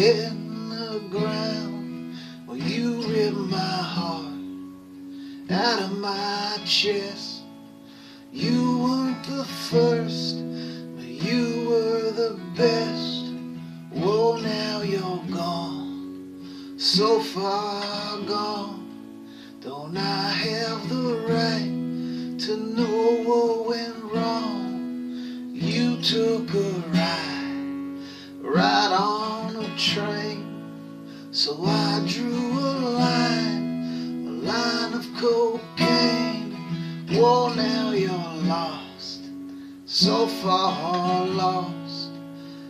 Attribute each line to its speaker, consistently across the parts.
Speaker 1: in the ground. Well, you ripped my heart out of my chest. You weren't the first, but you were the best. Whoa, now you're gone, so far gone. Don't I have the right to know what went wrong? You took a ride on a train, so I drew a line of cocaine. Whoa, now you're lost, so far lost.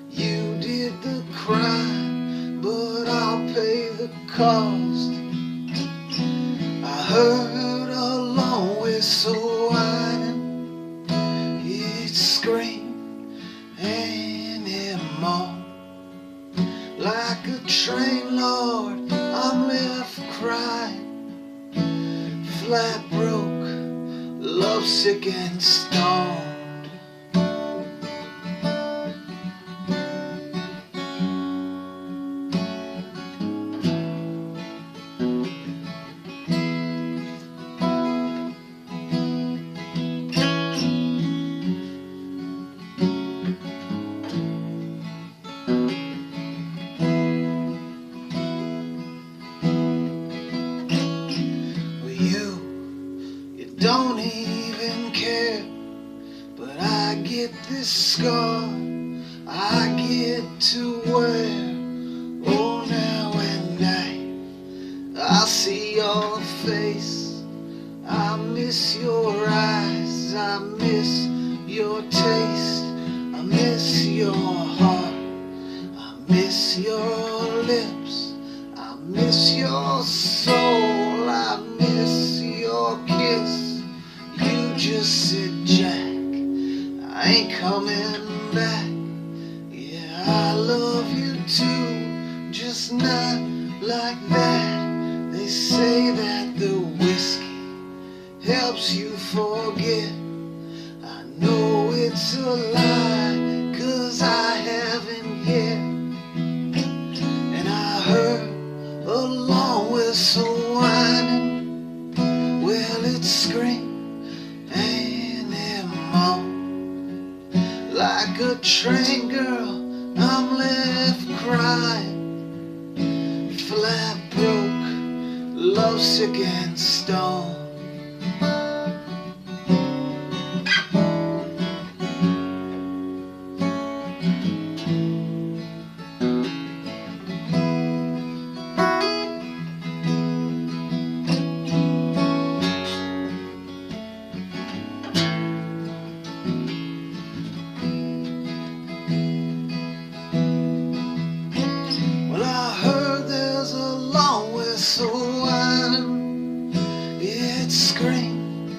Speaker 1: You did the crime, but I'll pay the cost. I heard a long whistle whining, it screamed and it moaned like a train, Lord, I'm left crying. Flat broke, lovesick and stoned. Don't even care, but I get this scar I get to wear. Oh, now at night I see your face, I miss your eyes, I miss your taste, I miss your heart, I miss your lips, I miss your soul, I miss your kiss. You just said, Jack, I ain't coming back. Yeah, I love you too, just not like that. They say that the whiskey helps you forget. I know it's a lie, 'cause I haven't yet. And I heard a long whistle whining, well, it screamed and it moaned like a train, girl, I'm left crying. Flat broke, lovesick and stoned. So whining, it screams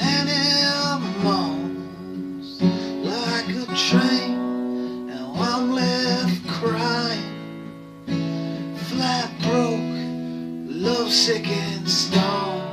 Speaker 1: and it moans like a train. Now I'm left crying, flat broke, lovesick and stoned.